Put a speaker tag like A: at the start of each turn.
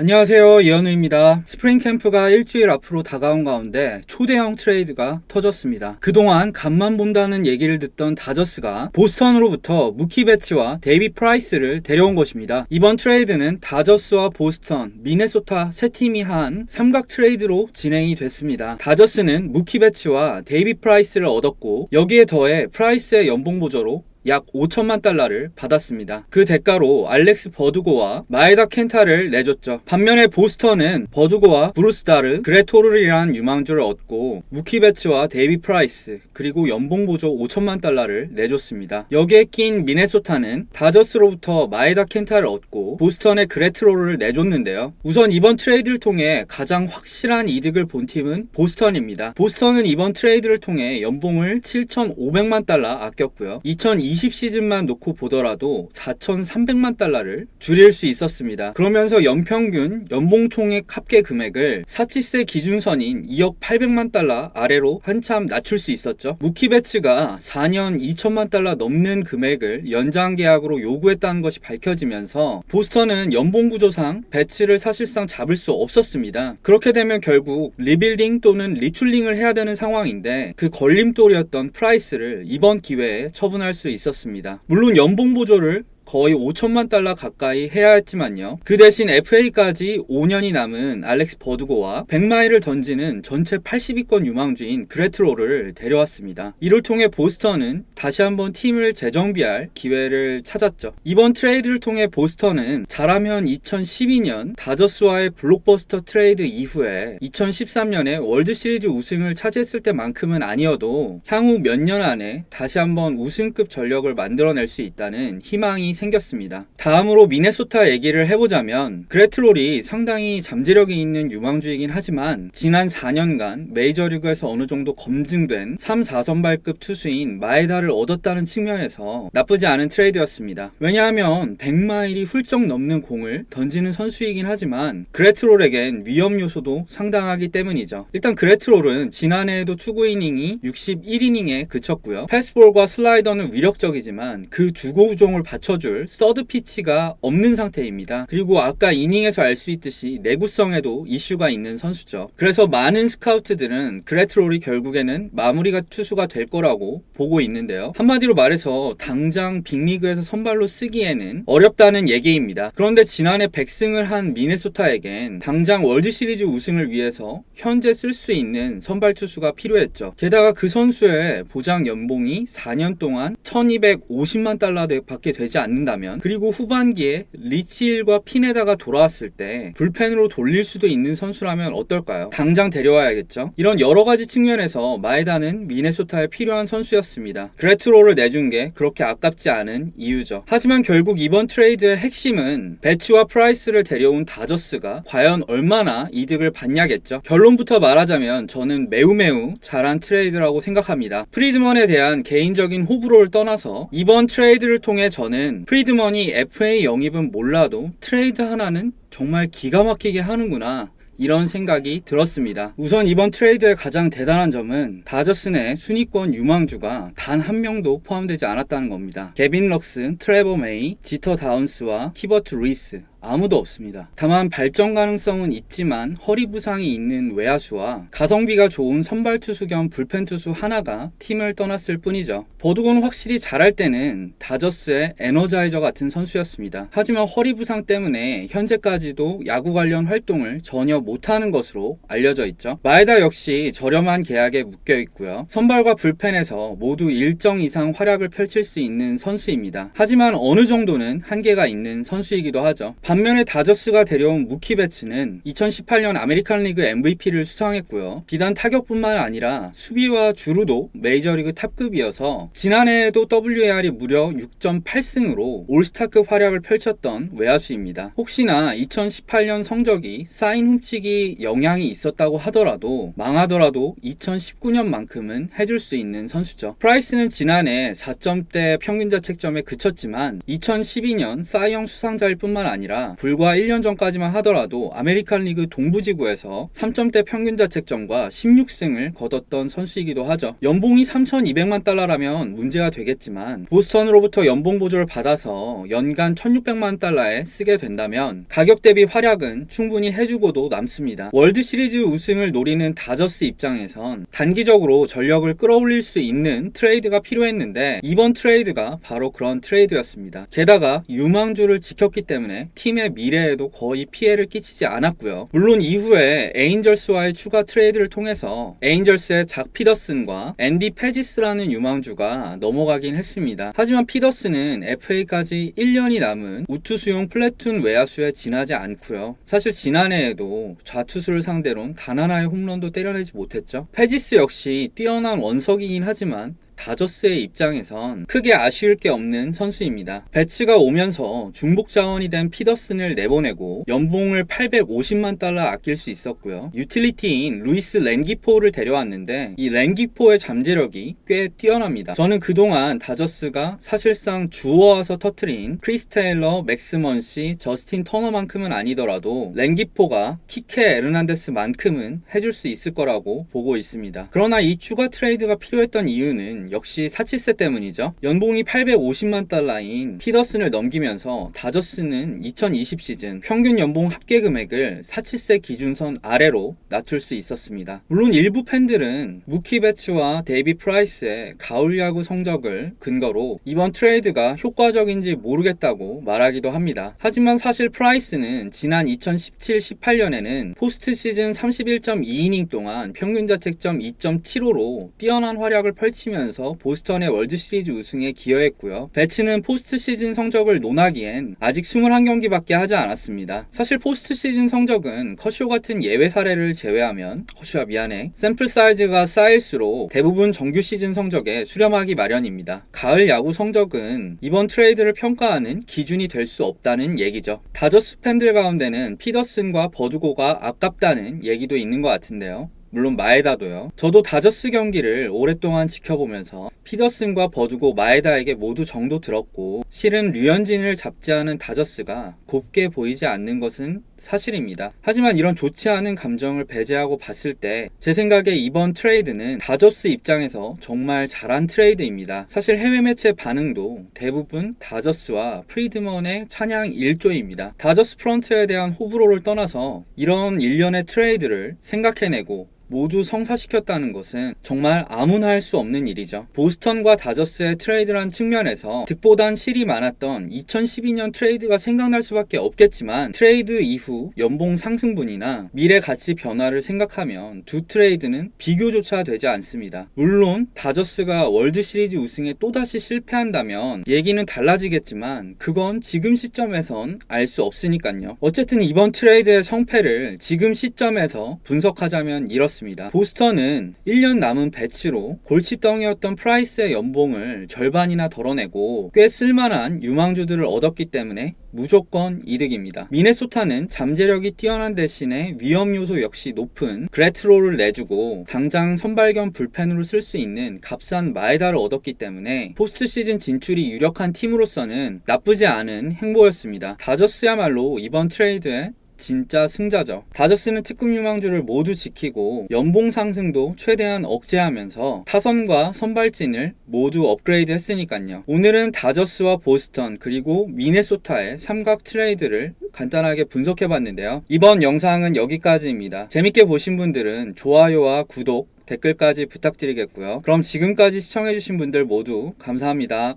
A: 안녕하세요, 이현우입니다. 스프링 캠프가 일주일 앞으로 다가온 가운데 초대형 트레이드가 터졌습니다. 그동안 간만 본다는 얘기를 듣던 다저스가 보스턴으로부터 무키 배츠와 데이비 프라이스를 데려온 것입니다. 이번 트레이드는 다저스와 보스턴, 미네소타 세 팀이 한 삼각 트레이드로 진행이 됐습니다. 다저스는 무키 배츠와 데이비 프라이스를 얻었고, 여기에 더해 프라이스의 연봉 보조로 약 5천만 달러를 받았습니다. 그 대가로 알렉스 버두고와 마에다 켄타를 내줬죠. 반면에 보스턴은 버두고와 브루스 다르, 그레토르이라는 유망주를 얻고 무키 배츠와 데이비 프라이스, 그리고 연봉 보조 5천만 달러를 내줬습니다. 여기에 낀 미네소타는 다저스로부터 마에다 켄타를 얻고 보스턴의 그레트로를 내줬는데요. 우선 이번 트레이드를 통해 가장 확실한 이득을 본 팀은 보스턴입니다. 보스턴은 이번 트레이드를 통해 연봉을 7,500만 달러 아꼈고요. 2020 시즌만 놓고 보더라도 4,300만 달러를 줄일 수 있었습니다. 그러면서 연평균 연봉 총액 합계 금액을 사치세 기준선인 2억 800만 달러 아래로 한참 낮출 수 있었죠. 무키 배츠가 4년 2천만 달러 넘는 금액을 연장 계약으로 요구했다는 것이 밝혀지면서 보스턴은 연봉 구조상 배츠를 사실상 잡을 수 없었습니다. 그렇게 되면 결국 리빌딩 또는 리툴링을 해야 되는 상황인데, 그 걸림돌이었던 프라이스를 이번 기회에 처분할 수 있었습니다. 물론 연봉 보조를 거의 5천만 달러 가까이 해야 했지만요. 그 대신 FA까지 5년이 남은 알렉스 버두고와 100마일을 던지는 전체 80위권 유망주인 그레트로를 데려왔습니다. 이를 통해 보스턴은 다시 한번 팀을 재정비할 기회를 찾았죠. 이번 트레이드를 통해 보스턴은 잘하면 2012년 다저스와의 블록버스터 트레이드 이후에 2013년에 월드시리즈 우승을 차지했을 때만큼은 아니어도 향후 몇 년 안에 다시 한번 우승급 전력을 만들어낼 수 있다는 희망이 생겼습니다. 다음으로 미네소타 얘기를 해보자면, 그레트롤이 상당히 잠재력이 있는 유망주이긴 하지만 지난 4년간 메이저리그에서 어느 정도 검증된 3, 4선발급 투수인 마에다를 얻었다는 측면에서 나쁘지 않은 트레이드였습니다. 왜냐하면 100마일이 훌쩍 넘는 공을 던지는 선수이긴 하지만 그레트롤에겐 위험 요소도 상당하기 때문이죠. 일단 그레트롤은 지난해에도 투구 이닝이 61이닝에 그쳤고요. 패스볼과 슬라이더는 위력적이지만 그 두 구종을 받쳐줄 서드 피치가 없는 상태입니다. 그리고 아까 이닝에서 알 수 있듯이 내구성에도 이슈가 있는 선수죠. 그래서 많은 스카우트들은 그레트롤이 결국에는 마무리가 투수가 될 거라고 보고 있는데요. 한마디로 말해서 당장 빅리그에서 선발로 쓰기에는 어렵다는 얘기입니다. 그런데 지난해 100승을 한 미네소타에겐 당장 월드시리즈 우승을 위해서 현재 쓸 수 있는 선발 투수가 필요했죠. 게다가 그 선수의 보장 연봉이 4년 동안 1250만 달러 밖에 되지 않는다면, 그리고 후반기에 리치힐과 피네다가 돌아왔을 때 불펜으로 돌릴 수도 있는 선수라면 어떨까요? 당장 데려와야겠죠. 이런 여러가지 측면에서 마에다는 미네소타에 필요한 선수였습니다. 그레트로를 내준 게 그렇게 아깝지 않은 이유죠. 하지만 결국 이번 트레이드의 핵심은 배츠와 프라이스를 데려온 다저스가 과연 얼마나 이득을 받냐겠죠. 결론부터 말하자면 저는 매우 잘한 트레이드라고 생각합니다. 프리드먼에 대한 개인적인 호불호를 떠나서 이번 트레이드를 통해 저는 프리드먼이 FA 영입은 몰라도 트레이드 하나는 정말 기가 막히게 하는구나, 이런 생각이 들었습니다. 우선 이번 트레이드의 가장 대단한 점은 다저스 내 순위권 유망주가 단 한 명도 포함되지 않았다는 겁니다. 게빈 럭슨, 트레버 메이, 지터 다운스와 키버트 루이스, 아무도 없습니다. 다만 발전 가능성은 있지만 허리 부상이 있는 외야수와 가성비가 좋은 선발 투수 겸 불펜 투수 하나가 팀을 떠났을 뿐이죠. 버두고는 확실히 잘할 때는 다저스의 에너자이저 같은 선수였습니다. 하지만 허리 부상 때문에 현재까지도 야구 관련 활동을 전혀 못하는 것으로 알려져 있죠. 마에다 역시 저렴한 계약에 묶여 있고요. 선발과 불펜에서 모두 일정 이상 활약을 펼칠 수 있는 선수입니다. 하지만 어느 정도는 한계가 있는 선수이기도 하죠. 반면에 다저스가 데려온 무키 배츠는 2018년 아메리칸 리그 MVP를 수상했고요. 비단 타격뿐만 아니라 수비와 주루도 메이저리그 탑급이어서 지난해에도 WAR이 무려 6.8승으로 올스타급 활약을 펼쳤던 외야수입니다. 혹시나 2018년 성적이 사인 훔치기 영향이 있었다고 하더라도, 망하더라도 2019년만큼은 해줄 수 있는 선수죠. 프라이스는 지난해 4점대 평균 자책점에 그쳤지만 2012년 사이영 수상자일 뿐만 아니라 아니라 불과 1년 전까지만 하더라도 아메리칸 리그 동부지구에서 3점대 평균 자책점과 16승을 거뒀던 선수이기도 하죠. 연봉이 3,200만 달러라면 문제가 되겠지만 보스턴으로부터 연봉 보조를 받아서 연간 1,600만 달러에 쓰게 된다면 가격 대비 활약은 충분히 해주고도 남습니다. 월드 시리즈 우승을 노리는 다저스 입장에선 단기적으로 전력을 끌어올릴 수 있는 트레이드가 필요했는데 이번 트레이드가 바로 그런 트레이드였습니다. 게다가 유망주를 지켰기 때문에 팀의 미래에도 거의 피해를 끼치지 않았고요. 물론 이후에 에인절스와의 추가 트레이드를 통해서 에인절스의 작 피더슨과 앤디 페지스라는 유망주가 넘어가긴 했습니다. 하지만 피더슨은 FA까지 1년이 남은 우투수용 플래툰 외야수에 지나지 않고요. 사실 지난해에도 좌투수를 상대로는 단 하나의 홈런도 때려내지 못했죠. 페지스 역시 뛰어난 원석이긴 하지만 다저스의 입장에선 크게 아쉬울 게 없는 선수입니다. 배츠가 오면서 중복 자원이 된 피더슨을 내보내고 연봉을 850만 달러 아낄 수 있었고요. 유틸리티인 루이스 렌기포를 데려왔는데 이 렌기포의 잠재력이 꽤 뛰어납니다. 저는 그동안 다저스가 사실상 주워와서 터트린 크리스 테일러, 맥스 먼시, 저스틴 터너만큼은 아니더라도 렌기포가 키케 에르난데스만큼은 해줄 수 있을 거라고 보고 있습니다. 그러나 이 추가 트레이드가 필요했던 이유는 역시 사치세 때문이죠. 연봉이 850만 달러인 피더슨을 넘기면서 다저스는 2020 시즌 평균 연봉 합계 금액을 사치세 기준선 아래로 낮출 수 있었습니다. 물론 일부 팬들은 무키 배츠와 데이비 프라이스의 가을 야구 성적을 근거로 이번 트레이드가 효과적인지 모르겠다고 말하기도 합니다. 하지만 사실 프라이스는 지난 2017-18년에는 포스트 시즌 31.2이닝 동안 평균 자책점 2.75로 뛰어난 활약을 펼치면서 보스턴의 월드시리즈 우승에 기여했고요. 배츠는 포스트 시즌 성적을 논하기엔 아직 21경기밖에 하지 않았습니다. 사실 포스트 시즌 성적은 커쇼 같은 예외 사례를 제외하면 샘플 사이즈가 쌓일수록 대부분 정규 시즌 성적에 수렴하기 마련입니다. 가을 야구 성적은 이번 트레이드를 평가하는 기준이 될 수 없다는 얘기죠. 다저스 팬들 가운데는 피더슨과 버두고가 아깝다는 얘기도 있는 것 같은데요. 물론 마에다도요. 저도 다저스 경기를 오랫동안 지켜보면서 피더슨과 버두고 마에다에게 모두 정도 들었고 실은 류현진을 잡지 않은 다저스가 곱게 보이지 않는 것은 사실입니다. 하지만 이런 좋지 않은 감정을 배제하고 봤을 때 제 생각에 이번 트레이드는 다저스 입장에서 정말 잘한 트레이드입니다. 사실 해외 매체 반응도 대부분 다저스와 프리드먼의 찬양 일조입니다. 다저스 프런트에 대한 호불호를 떠나서 이런 일련의 트레이드를 생각해내고 모두 성사시켰다는 것은 정말 아무나 할 수 없는 일이죠. 보스턴과 다저스의 트레이드란 측면에서 득보단 실이 많았던 2012년 트레이드가 생각날 수밖에 없겠지만 트레이드 이후 연봉 상승분이나 미래 가치 변화를 생각하면 두 트레이드는 비교조차 되지 않습니다. 물론 다저스가 월드시리즈 우승에 또다시 실패한다면 얘기는 달라지겠지만 그건 지금 시점에선 알 수 없으니까요. 어쨌든 이번 트레이드의 성패를 지금 시점에서 분석하자면 이렇습니다. 보스턴은 1년 남은 배치로 골칫덩이였던 프라이스의 연봉을 절반이나 덜어내고 꽤 쓸만한 유망주들을 얻었기 때문에 무조건 이득입니다. 미네소타는 잠재력이 뛰어난 대신에 위험 요소 역시 높은 그레트로를 내주고 당장 선발 겸 불펜으로 쓸 수 있는 값싼 마에다를 얻었기 때문에 포스트 시즌 진출이 유력한 팀으로서는 나쁘지 않은 행보였습니다. 다저스야말로 이번 트레이드에 진짜 승자죠. 다저스는 특급 유망주를 모두 지키고 연봉 상승도 최대한 억제하면서 타선과 선발진을 모두 업그레이드 했으니까요. 오늘은 다저스와 보스턴 그리고 미네소타의 삼각 트레이드를 간단하게 분석해봤는데요. 이번 영상은 여기까지입니다. 재밌게 보신 분들은 좋아요와 구독, 댓글까지 부탁드리겠고요. 그럼 지금까지 시청해주신 분들 모두 감사합니다.